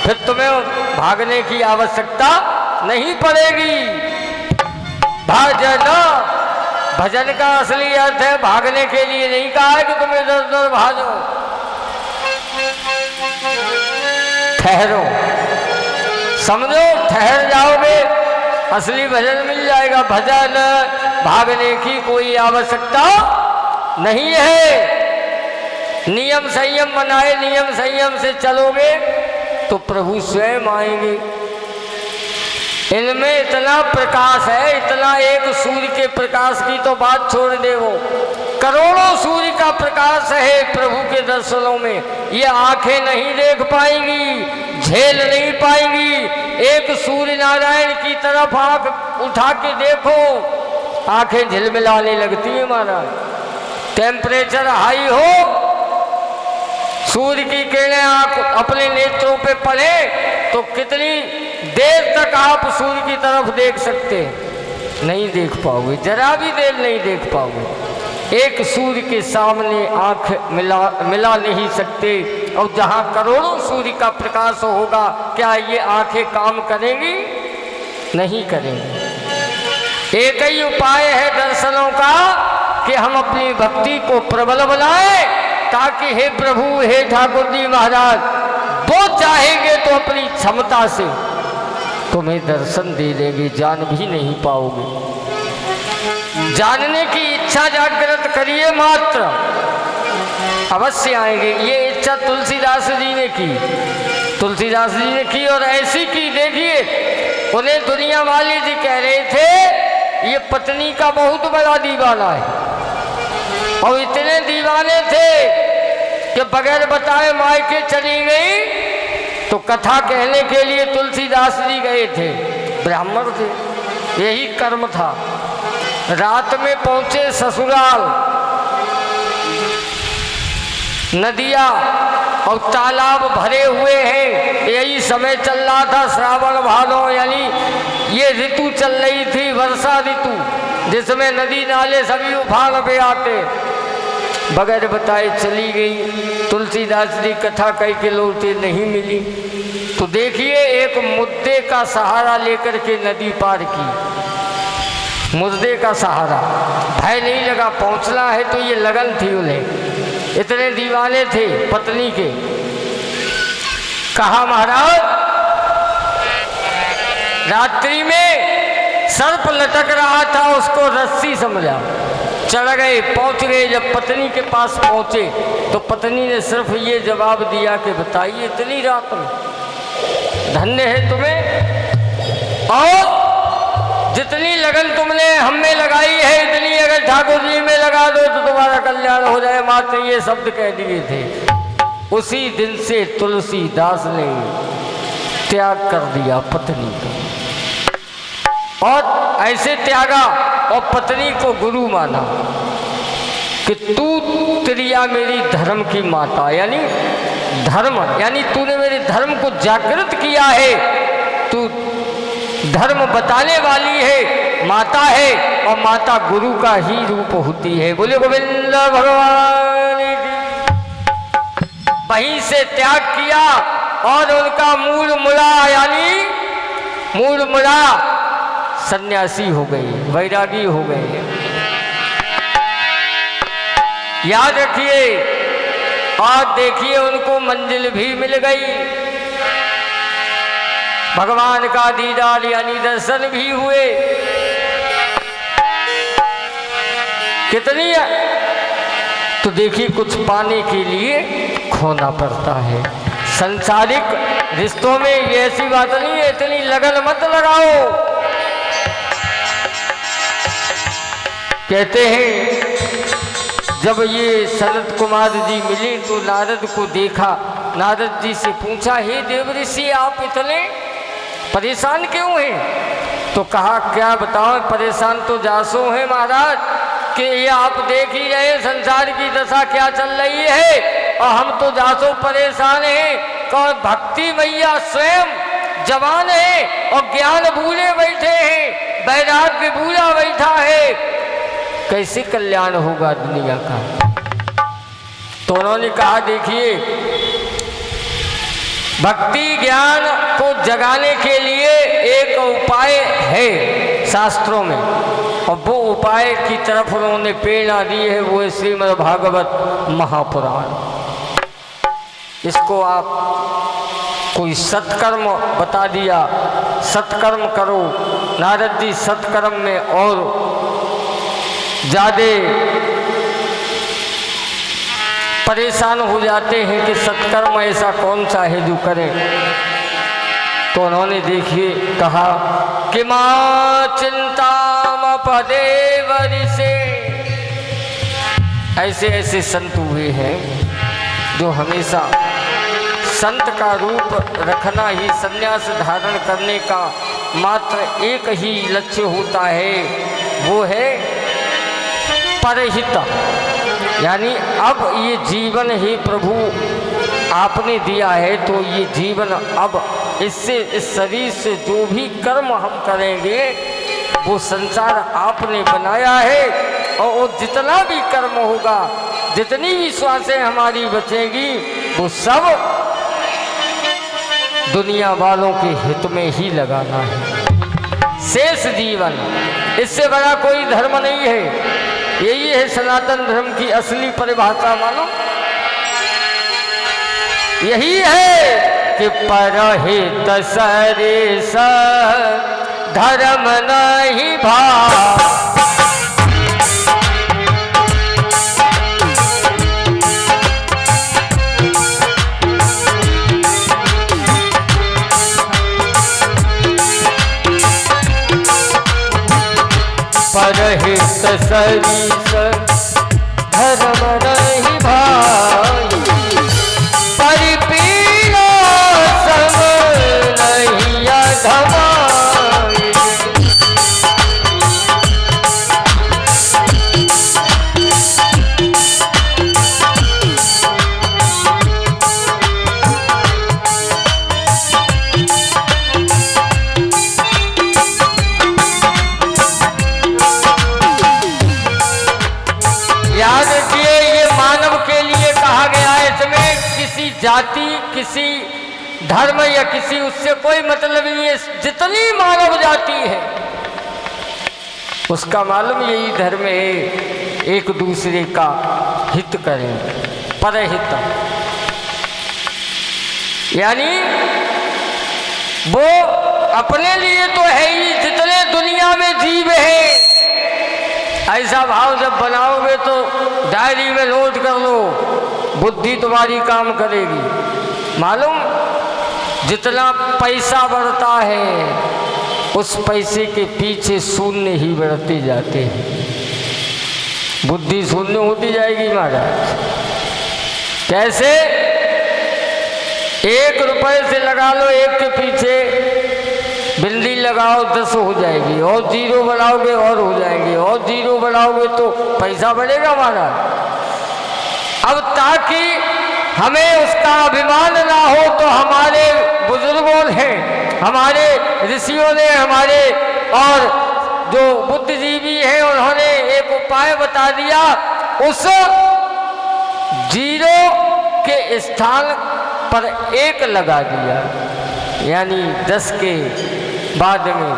फिर तुम्हें भागने की आवश्यकता नहीं पड़ेगी। भजन, भजन का असली अर्थ है भागने के लिए नहीं कहा है कि तुम इधर उधर भागो। ठहरो, समझो, ठहर जाओगे, असली भजन मिल जाएगा। भजन, भागने की कोई आवश्यकता नहीं है। नियम संयम बनाए, नियम संयम से चलोगे तो प्रभु स्वयं आएंगे। इनमें इतना प्रकाश है, इतना एक सूर्य के प्रकाश की तो बात छोड़ दे, वो करोड़ों सूर्य का प्रकाश है प्रभु के दर्शनों में। ये आंखें नहीं देख पाएंगी, झेल नहीं पाएंगी। एक सूर्य नारायण की तरफ आंख उठा के देखो, आंखें झिलमिलाने लगती है महाराज। टेम्परेचर हाई हो, सूर्य की किरणें आंख अपने नेत्रों पे पड़े तो कितनी देर तक आप सूर्य की तरफ देख सकते हैं? नहीं देख पाओगे, जरा भी देर नहीं देख पाओगे। एक सूर्य के सामने आंख मिला नहीं सकते। और जहां करोड़ों सूर्य का प्रकाश होगा, क्या ये आंखें काम करेंगी? नहीं करेंगी। एक ही उपाय है दर्शनों का कि हम अपनी भक्ति को प्रबल बनाएं, ताकि हे प्रभु, हे ठाकुर जी महाराज, वो चाहेंगे तो अपनी क्षमता से तुम्हें दर्शन दे देंगे, जान भी नहीं पाओगे। जानने की इच्छा जागृत करिए मात्र, अवश्य आएंगे। ये इच्छा तुलसीदास जी ने की, तुलसीदास जी ने की और ऐसी की, देखिए उन्हें दुनिया वाले जी कह रहे थे ये पत्नी का बहुत बड़ा दीवाना है। और इतने दीवाने थे कि बगैर बताए मायके चली गई तो कथा कहने के लिए तुलसीदास जी गए थे। ब्राह्मण थे, यही कर्म था। रात में पहुंचे ससुराल, नदियाँ और तालाब भरे हुए हैं। यही समय चल रहा था, श्रावण भादो, यानी ये ऋतु चल रही थी, वर्षा ऋतु, जिसमें नदी नाले सभी उफान पे आते। बगैर बताए चली गई। तुलसीदास जी कथा कह के लौटे, नहीं मिली। तो देखिए एक मुद्दे का सहारा लेकर के नदी पार की, मुद्दे का सहारा। भय नहीं लगा, पहुंचना है तो ये लगन थी उन्हें, इतने दीवाने थे पत्नी के। कहा महाराज, रात्रि में सर्प लटक रहा था, उसको रस्सी समझा, चढ़ गए, पहुंच गए। जब पत्नी के पास पहुंचे तो पत्नी ने सिर्फ ये जवाब दिया कि बताइए इतनी रात में, धन्य है तुम्हें, और जितनी लगन तुमने हम में लगाई है इतनी अगर ठाकुर जी में लगा दो तो तुम्हारा कल्याण हो जाए, मात्र ये शब्द कह दिए थे। उसी दिन से तुलसीदास ने त्याग कर दिया पत्नी का, और ऐसे त्यागा और पत्नी को गुरु माना कि तू त्रिया मेरी धर्म की माता, यानी धर्म, यानी तूने मेरे धर्म को जागृत किया है, तू धर्म बताने वाली है, माता है, और माता गुरु का ही रूप होती है। बोले गोविंद भगवान की। वहीं से त्याग किया और उनका मूल मुड़ा, यानी मूल मुड़ा सन्यासी हो गई, वैरागी हो गए। याद रखिए, और देखिए उनको मंजिल भी मिल गई, भगवान का दीदार यानी दर्शन भी हुए। कितनी तो देखिए, कुछ पाने के लिए खोना पड़ता है। संसारिक रिश्तों में ये ऐसी बात नहीं है, इतनी लगन मत लगाओ। कहते हैं जब ये सनत कुमार जी मिले तो नारद को देखा, नारद जी से पूछा, हे देवऋषि आप इतने परेशान क्यों हैं? तो कहा क्या बताओ, परेशान तो जासो हैं महाराज, कि ये आप देख ही रहे संसार की दशा क्या चल रही है, और हम तो जासो परेशान हैं। और भक्ति मैया स्वयं जवान है और ज्ञान भूले बैठे हैं, वैराग्य भूला बैठा है, कैसे कल्याण होगा दुनिया का? तो उन्होंने कहा देखिए, भक्ति ज्ञान को जगाने के लिए एक उपाय है शास्त्रों में, और वो उपाय की तरफ उन्होंने प्रेरणा दी है, वो है श्रीमद् भागवत महापुराण। इसको आप कोई सत्कर्म बता दिया, सत्कर्म करो। नारद जी सत्कर्म में और ज़्यादा परेशान हो जाते हैं कि सत्कर्म ऐसा कौन सा है जो करें। तो उन्होंने देखिए कहा कि माँ चिंता पदे वरिसे, ऐसे ऐसे संत हुए हैं जो हमेशा संत का रूप रखना ही, संन्यास धारण करने का मात्र एक ही लक्ष्य होता है, वो है परहित। यानी अब ये जीवन ही प्रभु आपने दिया है, तो ये जीवन अब इससे, इस शरीर से जो भी कर्म हम करेंगे वो संसार आपने बनाया है, और वो जितना भी कर्म होगा, जितनी भी श्वासें हमारी बचेंगी, वो सब दुनिया वालों के हित में ही लगाना है। शेष जीवन, इससे बड़ा कोई धर्म नहीं है। यही है सनातन धर्म की असली परिभाषा, मानो यही है कि परहित सरिस धर्म नहीं भाव। परहित सरिस धर्म नहीं भाई, परिपीड़ा सम नहीं अधमाई। जाति, किसी धर्म या किसी उससे कोई मतलब नहीं है। जितनी मानव जाति है उसका मालूम यही धर्म है, एक दूसरे का हित करें, परहित। यानी वो अपने लिए तो है ही, जितने दुनिया में जीव है, ऐसा भाव जब बनाओगे तो डायरी में नोट कर लो, बुद्धि तुम्हारी काम करेगी। मालूम जितना पैसा बढ़ता है उस पैसे के पीछे शून्य ही बढ़ते जाते हैं, बुद्धि शून्य होती जाएगी महाराज। कैसे? 1 रुपए से लगा लो, एक के पीछे बिल्ली लगाओ 10 हो जाएगी, और 0 बढ़ाओगे और हो जाएंगे, और 0 बढ़ाओगे तो पैसा बढ़ेगा महाराज। अब ताकि हमें उसका अभिमान ना हो तो हमारे बुजुर्गों ने, हमारे ऋषियों ने, हमारे और जो बुद्धिजीवी हैं उन्होंने एक उपाय बता दिया। उस 0 के स्थान पर 1 लगा दिया, यानी 10 के बाद में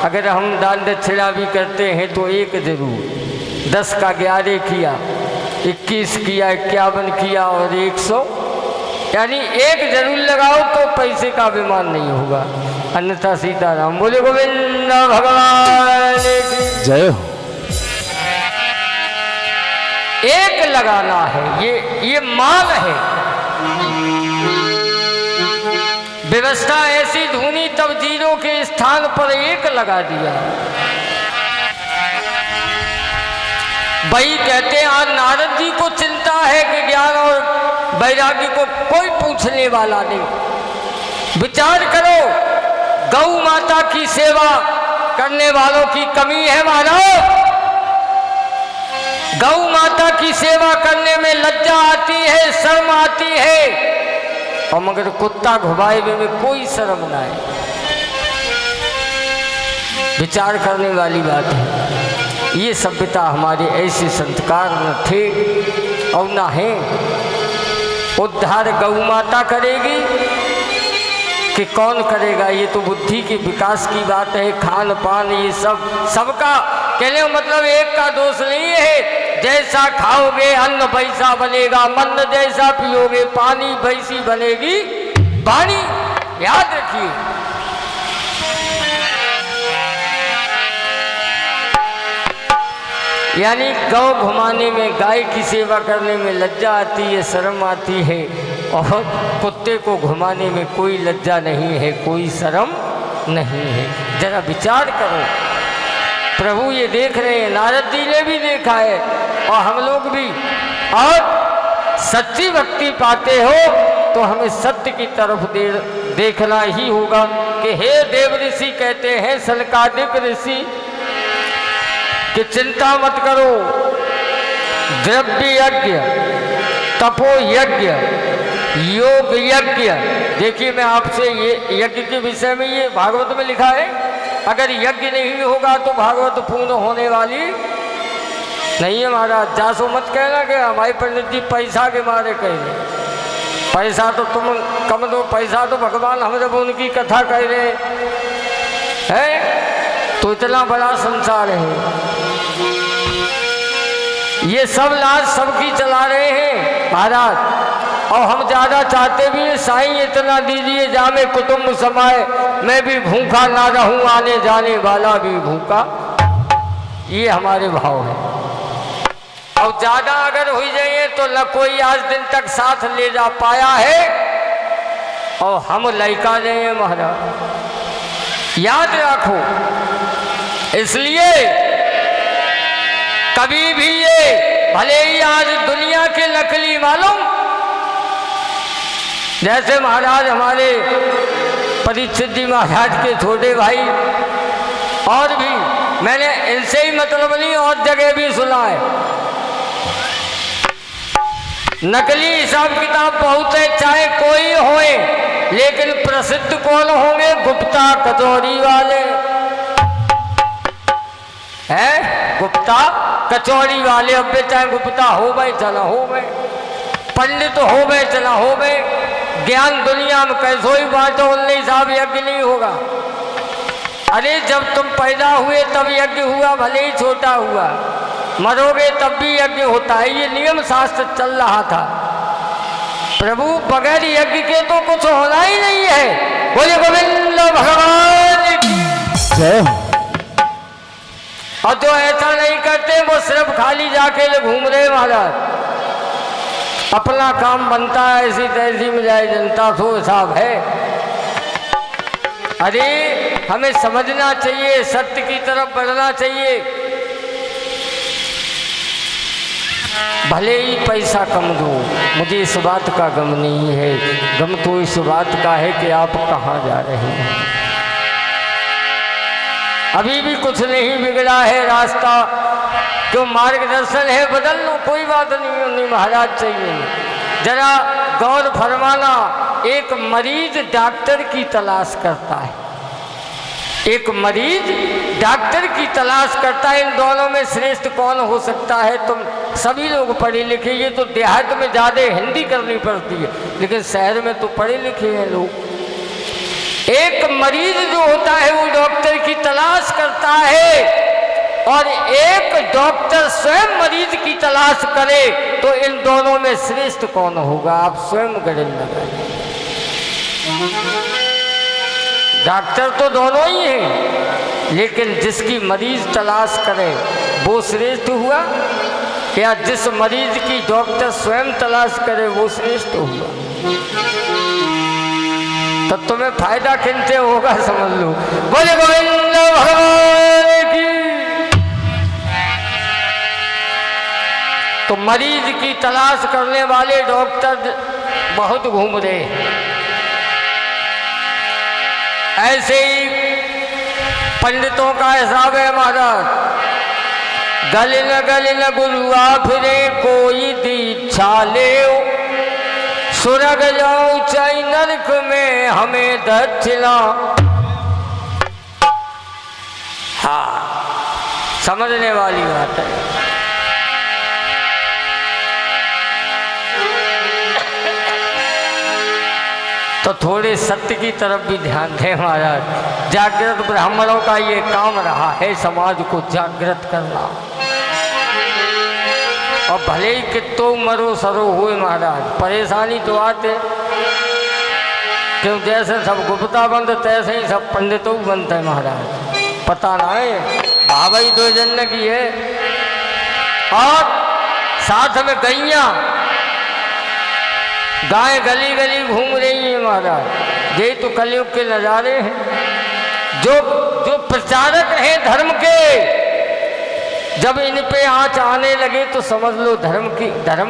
अगर हम दान दक्षिणा भी करते हैं तो 1 जरूर। 10 का 11 किया, 21 किया, 51 किया और 100, यानी 1 जरूर लगाओ तो पैसे का अभिमान नहीं होगा, अन्यथा सीताराम। बोले गोविंद भगवान की जय हो। 1 लगाना है, ये मान है। व्यवस्था ऐसी ढूंढी तब 0 के स्थान पर 1 लगा दिया। वही कहते हैं आज नारद जी को चिंता है कि ज्ञान और वैराग्य को कोई पूछने वाला नहीं। विचार करो, गौ माता की सेवा करने वालों की कमी है मानव। गौ माता की सेवा करने में लज्जा आती है, शर्म आती है, और मगर कुत्ता घुमाए में कोई शर्म ना है। विचार करने वाली बात है। ये सभ्यता हमारे ऐसे संस्कार न थे और न हैं। उद्धार गौ माता करेगी, कि कौन करेगा, ये तो बुद्धि के विकास की बात है। खान पान ये सब सबका कहने का मतलब एक का दोष नहीं है। जैसा खाओगे अन्न वैसा बनेगा, मन जैसा पियोगे पानी वैसी बनेगी वाणी, याद रखिए। यानी गौ घुमाने में, गाय की सेवा करने में लज्जा आती है, शर्म आती है, और कुत्ते को घुमाने में कोई लज्जा नहीं है, कोई शर्म नहीं है। जरा विचार करो, प्रभु ये देख रहे हैं, नारद जी ने भी देखा है और हम लोग भी। और सच्ची भक्ति पाते हो तो हमें सत्य की तरफ देखना ही होगा कि हे देव ऋषि कहते हैं सनकादिक ऋषि कि चिंता मत करो, द्रव्य यज्ञ, तपो यज्ञ, योग यज्ञ। देखिए मैं आपसे ये यज्ञ के विषय में, ये भागवत में लिखा है, अगर यज्ञ नहीं होगा तो भागवत पूर्ण होने वाली नहीं है महाराज। जासो मत कहना कि हमारे पंडित जी पैसा के मारे कह रहे, पैसा तो तुम कम दो, पैसा तो भगवान हम जब उनकी कथा कह रहे हैं तो इतना बड़ा संसार है। ये सब लाज सबकी चला रहे हैं महाराज, और हम ज़्यादा चाहते भी हैं, साईं इतना दीजिए जामे कुटुंब समाए, मैं भी भूखा ना रहूं, आने जाने वाला भी भूखा, ये हमारे भाव है। और ज़्यादा अगर हो जाइए तो न कोई आज दिन तक साथ ले जा पाया है, और हम लड़का रहे महाराज, याद रखो। इसलिए कभी भी ये भले ही आज दुनिया के नकली मालूम, जैसे महाराज हमारे परीक्षित जी महाराज के छोटे भाई, और भी मैंने इनसे ही मतलब नहीं और जगह भी सुना है, नकली हिसाब किताब बहुत है, चाहे कोई होए, लेकिन प्रसिद्ध कौन होंगे? गुप्ता कचौरी वाले हैं, गुप्ता कचौरी वाले। अब चाहे गुप्ता हो गए चला हो गए, पंडित हो गए चला हो गए, ज्ञान दुनिया में कैसो ही बांटो, उनने हिसाब यज्ञ नहीं होगा। अरे जब तुम पैदा हुए तब यज्ञ हुआ, भले ही छोटा हुआ, मरोगे तब भी यज्ञ होता है, ये नियम शास्त्र चल रहा था। प्रभु बगैर यज्ञ के तो कुछ होना ही नहीं है। बोले गोविंद भगवान की जय। और जो ऐसा नहीं करते वो सिर्फ खाली जाके घूम रहे महाराज, अपना काम बनता है ऐसी तैसी में जाए जनता, सो हिसाब है। अरे हमें समझना चाहिए, सत्य की तरफ बढ़ना चाहिए। भले ही पैसा कम दो, मुझे इस बात का गम नहीं है, गम तो इस बात का है कि आप कहाँ जा रहे हैं। अभी भी कुछ नहीं बिगड़ा है रास्ता, क्यों मार्गदर्शन है, बदल लो, कोई बात नहीं महाराज चाहिए। जरा गौर फरमाना, एक मरीज डॉक्टर की तलाश करता है, एक मरीज डॉक्टर की तलाश करता है, इन दोनों में श्रेष्ठ कौन हो सकता है? तुम सभी लोग पढ़े लिखे, ये तो देहात में ज़्यादा हिंदी करनी पड़ती है, लेकिन शहर में तो पढ़े लिखे हैं लोग। एक मरीज जो होता है वो डॉक्टर की तलाश करता है, और एक डॉक्टर स्वयं मरीज की तलाश करे, तो इन दोनों में श्रेष्ठ कौन होगा? आप स्वयं गणन लगाइए। डॉक्टर तो दोनों ही हैं, लेकिन जिसकी मरीज तलाश करे वो श्रेष्ठ हुआ, या जिस मरीज की डॉक्टर स्वयं तलाश करे वो श्रेष्ठ हुआ? तो तुम्हें फायदा किनसे होगा समझ लो। बोले गोविंद भगवान की। तो मरीज की तलाश करने वाले डॉक्टर बहुत घूम रहे हैं। ऐसे ही पंडितों का हिसाब है महाराज, गलिन गुरुआ फिरे कोई दीक्षा ले, सुरग जाऊं चाहे नरक में हमें दक्षिणा। हाँ, समझने वाली बात है। तो थोड़े सत्य की तरफ भी ध्यान दें महाराज। जागृत ब्राह्मणों का ये काम रहा है समाज को जागृत करना। और भले ही कितो मरो सरो हुए महाराज, परेशानी तो आते, क्यों जैसे सब गुप्ता बंद तैसे ही सब पंडितों बनते हैं महाराज। पता ना है भाई दो जन की है और साथ में गैया गाय गली गली घूम रही है महाराज। ये तो कलयुग के नज़ारे हैं। जो जो प्रचारक हैं धर्म के, जब इन पे आँच आने लगे तो समझ लो धर्म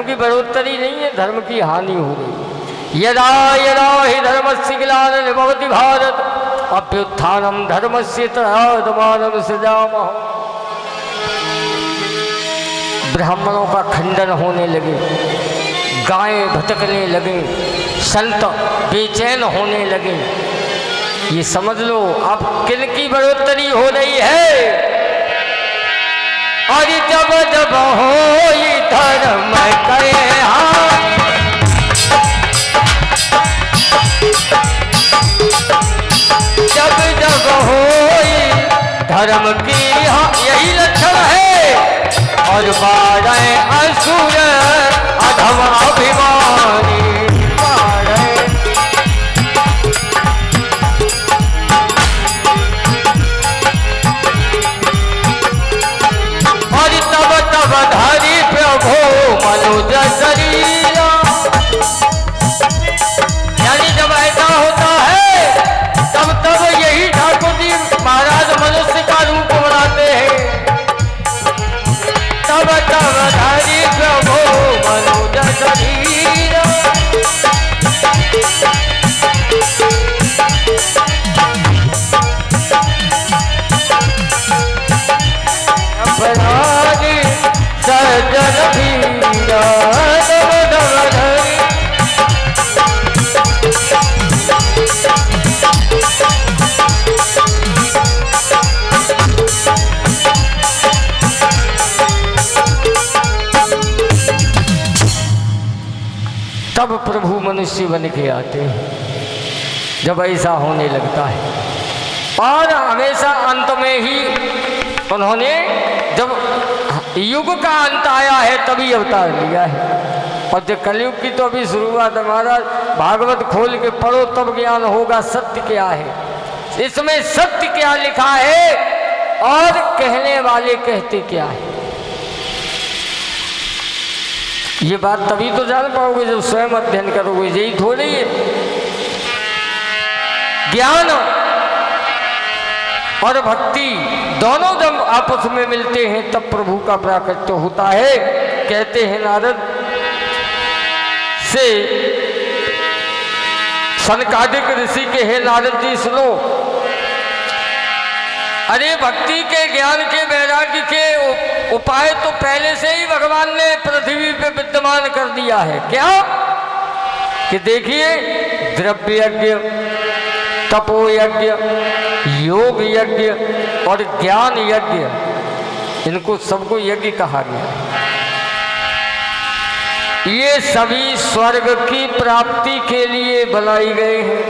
की बढ़ोतरी नहीं है, धर्म की हानि हो गई। यदा यदा हि धर्मस्य ग्लानिर् भवति भारत अभ्युत्थानं धर्मस्य तदात्मानं सृजामः। ब्राह्मणों का खंडन होने लगे, गायें भटकने लगे, संत बेचैन होने लगे। ये समझ लो अब किन की बढ़ोतरी हो रही है। और जब जब हो धर्म करे जब जब हो धर्म की यही लक्षण है। और बारे असुर अधम अभिमानी और तब तब धरि प्रभु मनुज शरीरा। यानी जब ऐसा होता है तब तब यही ठाकुर जी महाराज मनुष्य का रूप बनाते हैं। तब तब धरि प्रभु मनुज शरीरा। अपराधी सज्जन भीरा तब तब धरि। तब प्रभु मनुष्य बन के आते हैं जब ऐसा होने लगता है। और हमेशा अंत में ही उन्होंने, जब युग का अंत आया है तभी अवतार लिया है। और जब कलयुग की तो अभी शुरुआत है महाराज। भागवत खोल के पढ़ो तब ज्ञान होगा सत्य क्या है, इसमें सत्य क्या लिखा है और कहने वाले कहते क्या है। ये बात तभी तो जान पाओगे जब स्वयं अध्ययन करोगे। यही थोड़ी है ज्ञान और भक्ति दोनों जब आपस में मिलते हैं तब प्रभु का प्राकट्य होता है। कहते हैं नारद से सनकादिक ऋषि के, हे नारद जी सुनो, अरे भक्ति के, ज्ञान के, वैराग्य के उपाय तो पहले से ही भगवान ने पृथ्वी पे विद्यमान कर दिया है। क्या कि देखिए द्रव्य यज्ञ, तपो यज्ञ, योग यज्ञ और ज्ञान यज्ञ, इनको सबको यज्ञ कहा गया। ये सभी स्वर्ग की प्राप्ति के लिए बनाए गए हैं,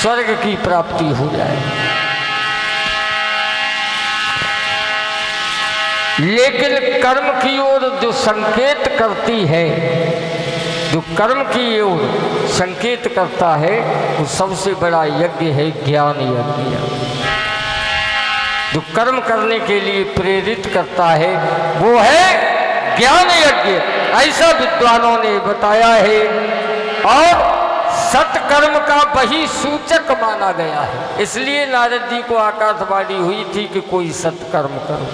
स्वर्ग की प्राप्ति हो जाए। लेकिन कर्म की ओर जो संकेत करती है, जो कर्म की ओर संकेत करता है, वो सबसे बड़ा यज्ञ है ज्ञान यज्ञ। जो कर्म करने के लिए प्रेरित करता है वो है ज्ञान यज्ञ, ऐसा विद्वानों ने बताया है। और सत्कर्म का वही सूचक माना गया है। इसलिए नारद जी को आकाशवाणी हुई थी कि कोई सत्कर्म करो,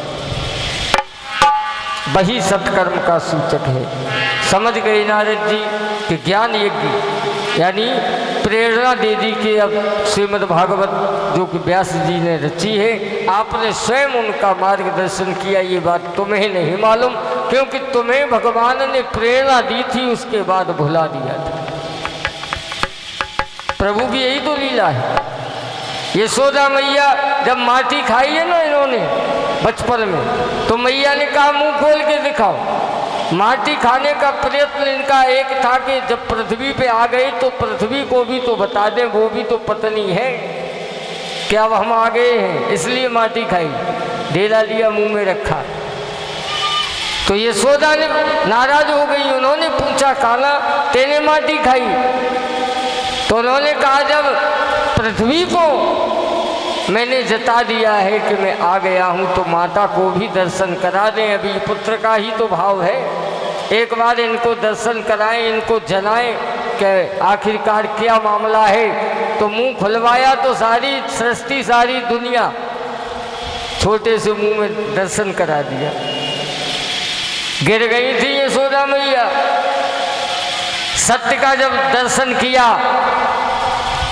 वही सत्कर्म का सूचक है। समझ गए नारद जी कि ज्ञान यज्ञ यानी प्रेरणा दे दी कि अब श्रीमद् भागवत जो कि व्यास जी ने रची है, आपने स्वयं उनका मार्गदर्शन किया। ये बात तुम्हें नहीं मालूम, क्योंकि तुम्हें भगवान ने प्रेरणा दी थी, उसके बाद भुला दिया था। प्रभु की यही तो लीला है। यशोदा मैया जब माटी खाई है ना इन्होंने बचपन में, तो मैया ने कहा मुंह खोल के दिखाओ। माटी खाने का प्रयत्न इनका एक था कि जब पृथ्वी पे आ गए तो पृथ्वी को भी तो बता दें, वो भी तो पत्नी है, क्या अब हम आ गए हैं, इसलिए माटी खाई, ढेला लिया मुंह में रखा। तो यशोदा ने नाराज हो गई, उन्होंने पूछा काना तेने माटी खाई? तो उन्होंने कहा जब पृथ्वी को मैंने जता दिया है कि मैं आ गया हूँ तो माता को भी दर्शन करा दें, अभी पुत्र का ही तो भाव है, एक बार इनको दर्शन कराएं, इनको जनाएं कि आखिरकार क्या मामला है। तो मुंह खुलवाया तो सारी सृष्टि सारी दुनिया छोटे से मुंह में दर्शन करा दिया। गिर गई थी यशोदा मैया, सत्य का जब दर्शन किया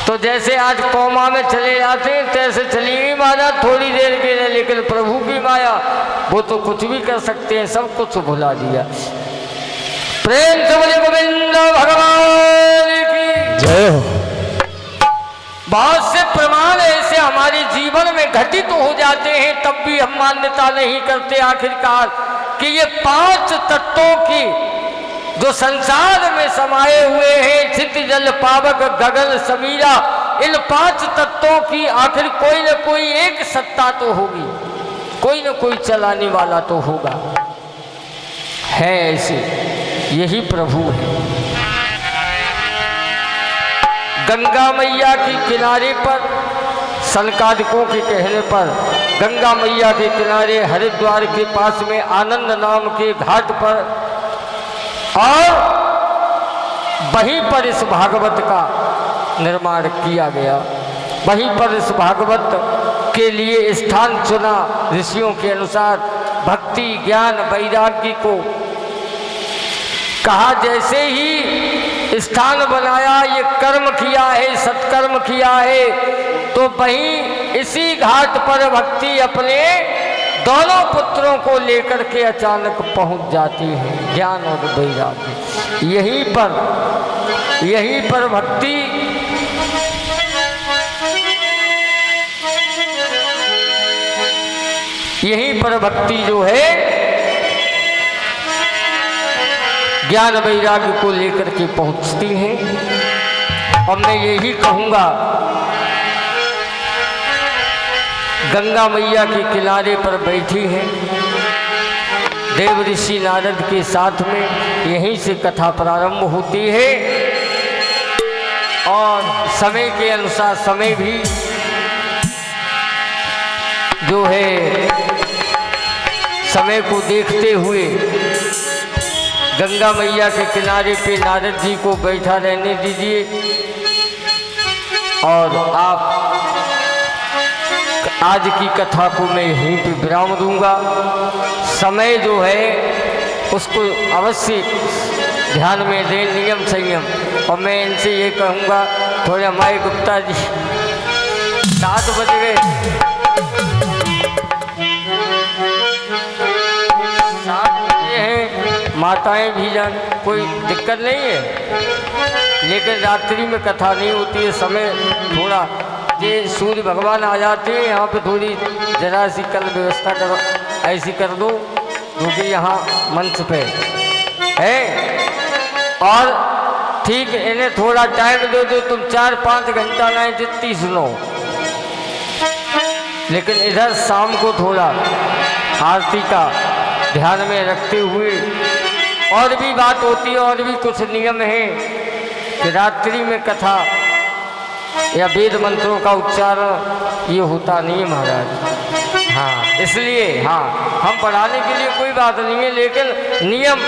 तो जैसे आज कोमा में चले जाते हैं तैसे चली गई माया थोड़ी देर के लिए, लेकिन प्रभु की माया वो तो कुछ भी कर सकते हैं, सब कुछ भुला दिया। प्रेम से बोले गोविंद भगवान की जय हो। बहुत से प्रमाण ऐसे हमारे जीवन में घटित हो जाते हैं, तब भी हम मान्यता नहीं करते आखिरकार कि ये 5 तत्वों की जो संसार में समाये हुए हैं, चित्त जल पावक गगन समीरा, इन 5 तत्वों की आखिर कोई न कोई एक सत्ता तो होगी, कोई न कोई चलाने वाला तो होगा, है ऐसे, यही प्रभु है। गंगा मैया के किनारे पर सनकादिकों के कहने पर गंगा मैया के किनारे हरिद्वार के पास में आनंद नाम के घाट पर और वहीं पर इस भागवत का निर्माण किया गया, वहीं पर इस भागवत के लिए स्थान चुना ऋषियों के अनुसार। भक्ति ज्ञान वैराग्य को कहा, जैसे ही स्थान बनाया, ये कर्म किया है, सत्कर्म किया है, तो वहीं इसी घाट पर भक्ति अपने दोनों पुत्रों को लेकर के अचानक पहुंच जाती है, ज्ञान और वैराग्य। यहीं पर भक्ति यहीं पर भक्ति जो है ज्ञान वैराग्य को लेकर के पहुंचती है। और मैं यही कहूँगा, गंगा मैया के किनारे पर बैठी है, देव ऋषि नारद के साथ में यहीं से कथा प्रारंभ होती है और समय के अनुसार समय भी जो है समय को देखते हुए गंगा मैया के किनारे पे नारद जी को बैठा रहने दीजिए और आप आज की कथा को मैं यहीं पे विराम दूंगा। समय जो है उसको अवश्य ध्यान में दें, नियम संयम। और मैं इनसे ये कहूँगा, थोड़े हमारे गुप्ता जी 7 बज गए, 7 बजे हैं, माताएं भी जान, कोई दिक्कत नहीं है, लेकिन रात्रि में कथा नहीं होती है। समय थोड़ा ये सूर्य भगवान आ जाते हैं, यहाँ पे थोड़ी जरा सी कल व्यवस्था करो, ऐसी कर दो जो कि यहाँ मंच पे है, और ठीक इन्हें थोड़ा टाइम दे दो, तुम 4-5 घंटा ना जितनी सुनो, लेकिन इधर शाम को थोड़ा आरती का ध्यान में रखते हुए और भी बात होती है, और भी कुछ नियम है कि रात्रि में कथा या वेद मंत्रों का उच्चारण ये होता नहीं है महाराज। हाँ, इसलिए हाँ, हम पढ़ाने के लिए कोई बात नहीं है, लेकिन नियम